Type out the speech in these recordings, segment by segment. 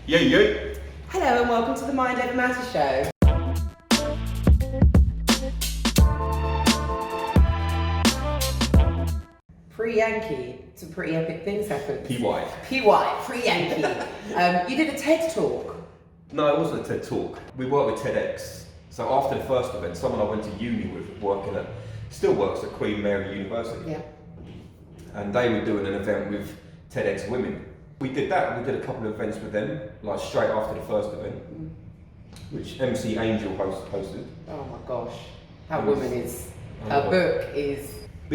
Yo. Hello and welcome to the Mind Over Matter show. Pre-Yankee, some pretty epic things happened. PY, pre-Yankee. You did a TED talk. No, it wasn't a TED talk. We worked with TEDx. So after the first event, someone I went to uni with still works at Queen Mary University. Yeah. And they were doing an event with TEDx women. We did that. We did a couple of events with them, like straight after the first event, which MC Angel hosted. Oh my gosh, her book is. But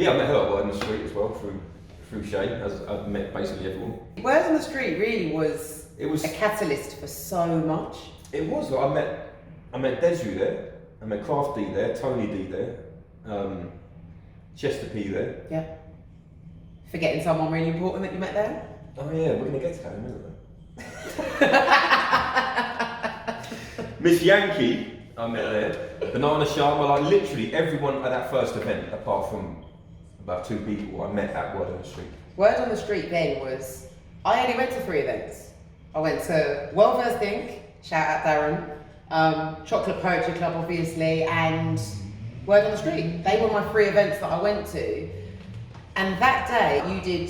yeah, I met her at Word on the Street as well through Shay, as I've met basically everyone. Word on the Street really was a catalyst for so much. It was. Like, I met Desiree there, I met Craft D there, Tony D there, Chester P there. Yeah. Forgetting someone really important that you met there? Oh yeah, we're gonna get to that in a minute. Miss Yankey, I met there. Banana Sharma, like literally everyone at that first event, apart from about 2 people, I met at Word on the Street. Word on the Street then was, I only went to 3 events. I went to Well Versed Inc., shout out Darren, Chocolate Poetry Club obviously, and Word on the Street. They were my 3 events that I went to. And that day you did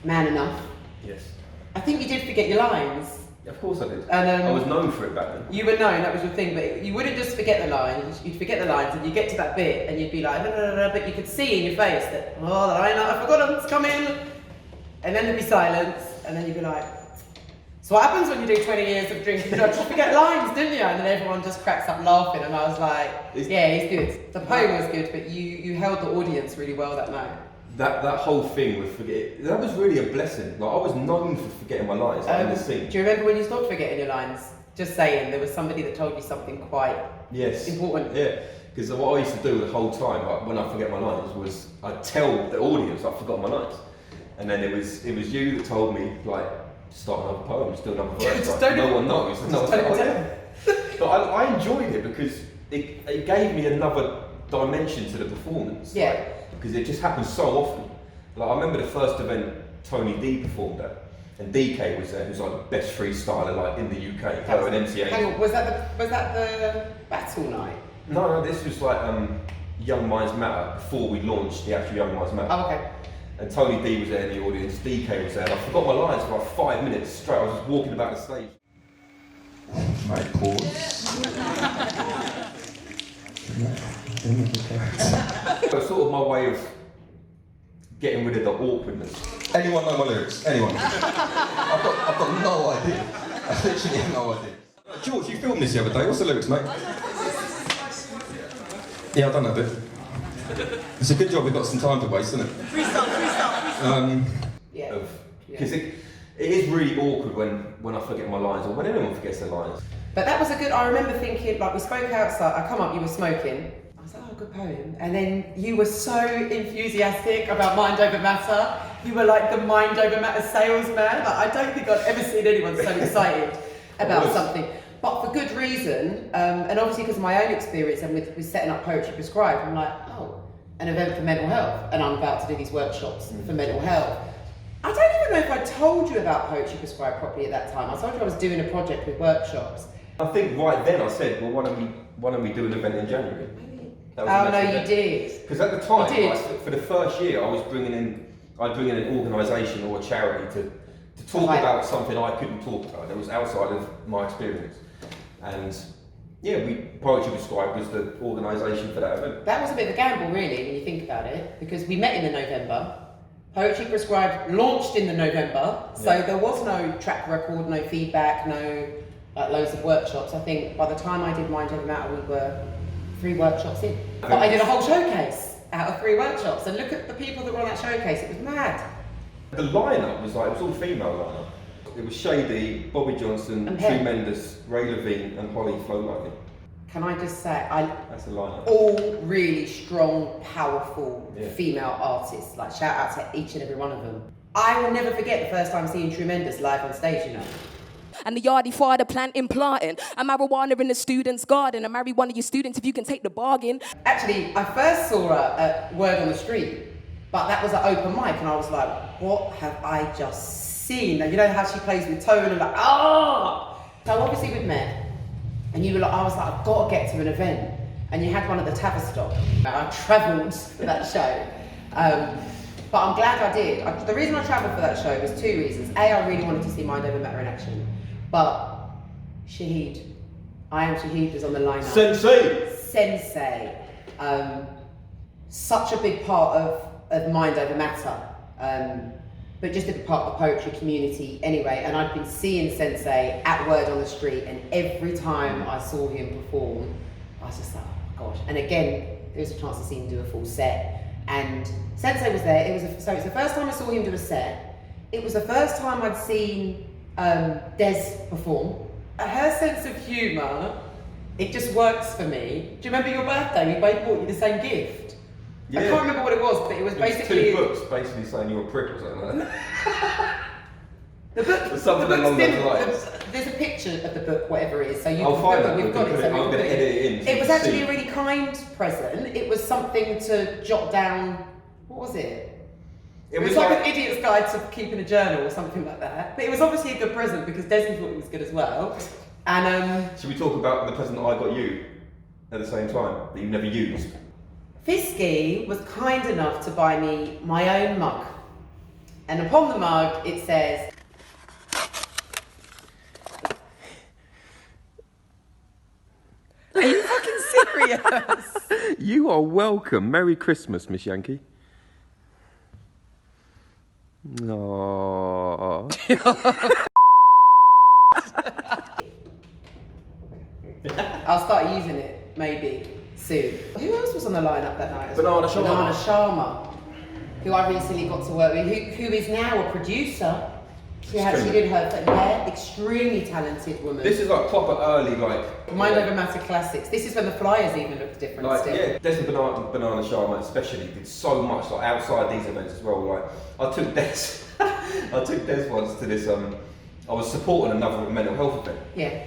Man Enough. Yes. I think you did forget your lines. Of course I did. And, I was known for it back then. You were known, that was your thing, but you wouldn't just forget the lines, you'd forget the lines and you'd get to that bit and you'd be like, but you could see in your face that, oh, the line, I forgot them, it's coming. And then there'd be silence and then you'd be like, so what happens when you do 20 years of drinking drugs? You forget lines, didn't you? And then everyone just cracks up laughing and I was like, yeah, he's good. The poem was good, but you held the audience really well that night. That whole thing with that was really a blessing. Like I was known for forgetting my lines in the scene. Do you remember when you stopped forgetting your lines? Just saying, there was somebody that told you something quite important. Yeah, because what I used to do the whole time, like when I forget my lines, was I'd tell the audience I forgot my lines, and then it was you that told me like start another poem, just do another verse. Like, no one knows. But I enjoyed it because it gave me another dimension to the performance. Yeah. Like, because it just happens so often. Like I remember the first event Tony D performed at, and DK was there, who's like the best freestyler like in the UK. Her and MC Angel. Hang on, was that the battle night? No, this was like Young Minds Matter before we launched the actual Young Minds Matter. Oh, okay. And Tony D was there in the audience, DK was there, and I forgot my lines for like 5 minutes straight. I was just walking about the stage. Right, pause. It was sort of my way of getting rid of the awkwardness. Anyone know my lyrics? Anyone? I've got no idea. I literally have no idea. George, you filmed this the other day. What's the lyrics, mate? Yeah, I've done that bit. It's a good job we've got some time to waste, isn't it? Freestyle. Because it is really awkward when I forget my lines, or when anyone forgets their lines. But that was I remember thinking, like we spoke outside, I come up, you were smoking. I was like, oh, good poem. And then you were so enthusiastic about Mind Over Matter. You were like the Mind Over Matter salesman. Like, I don't think I've ever seen anyone so excited about something. But for good reason, and obviously because of my own experience and with setting up Poetry Prescribed, I'm like, oh, an event for mental health. And I'm about to do these workshops for mental health. I don't even know if I told you about Poetry Prescribed properly at that time. I told you I was doing a project with workshops. I think right then I said, well, why don't we do an event in January? Oh no, you did. Because at the time, like, for the first year, I'd bring in an organisation or a charity to talk about something I couldn't talk about. That was outside of my experience, and yeah, Poetry Prescribed was the organisation for that event. That was a bit of a gamble, really, when you think about it, because we met in the November. Poetry Prescribed launched in the November, so there was no track record, no feedback, no loads of workshops. I think by the time I did Mind Over Matter, we were 3 workshops in. But I did a whole showcase out of 3 workshops, and look at the people that were on that showcase, it was mad. The lineup was like, it was all female lineup. It was Shady, Bobby Johnson, Tremendous, Ray Levine, and Holly Flo Lovely. Can I just say, that's a lineup. All really strong, powerful female artists. Like shout out to each and every one of them. I will never forget the first time seeing Tremendous live on stage, you know. And the yardie father planting, planting. A marijuana in the student's garden. I marry one of your students if you can take the bargain. Actually, I first saw her at Word on the Street, but that was an open mic, and I was like, what have I just scene, and you know how she plays with tone and like, ah! So obviously we'd met, and you were like, I was like, I've got to get to an event. And you had one at the Tavistock. I travelled for that show. But I'm glad I did. The reason I travelled for that show was 2 reasons. A, I really wanted to see Mind Over Matter in action. But Shahid, I Am Shahid was on the lineup. Sensei. Such a big part of Mind Over Matter. But just a big part of the poetry community anyway. And I'd been seeing Sensei at Word on the Street, and every time I saw him perform, I was just like, oh my gosh. And again, there was a chance to see him do a full set. And Sensei was there. So it's the first time I saw him do a set. It was the first time I'd seen Des perform. Her sense of humour, it just works for me. Do you remember your birthday? We both bought you the same gift. Yeah. I can't remember what it was, but it was basically 2 books basically saying you're a prick or something like that. The book, something along those lines. There's a picture of the book, whatever it is. So I'll find that. We've got it. I'm going to edit it in. It was actually a really kind present. It was something to jot down. What was it? It was like an idiot's guide to keeping a journal or something like that. But it was obviously a good present because Desi thought it was good as well. And should we talk about the present that I got you at the same time that you've never used? Fisky was kind enough to buy me my own mug. And upon the mug it says, are you fucking serious? You are welcome. Merry Christmas, Miss Yankey. No. I'll start using it maybe soon. Who else was on the lineup that night? Banana Sharma. Banana Sharma, who I recently got to work with, who is now a producer. She did her thing there. Extremely talented woman. This is like proper early, like Mind Over Matter classics. This is when the flyers even looked different. Like, still. yeah, Des and Banana Sharma especially did so much like outside these events as well. Like I took Des once to this. I was supporting another mental health event. Yeah.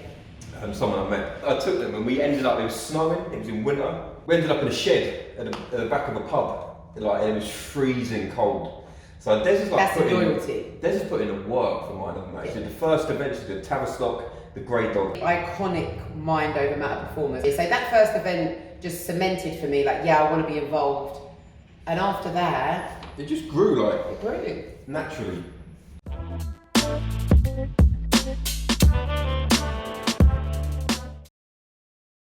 Someone I met. I took them and we ended up. It was snowing. It was in winter. We ended up in a shed at the back of a pub. Like it was freezing cold. So Des is like Des is putting in work for Mind Over Matter. She did the first event, she did Tavistock, the Grey Dog. Iconic Mind Over Matter performers. So that first event just cemented for me, like, yeah, I want to be involved. And after that, it just grew like it grew naturally.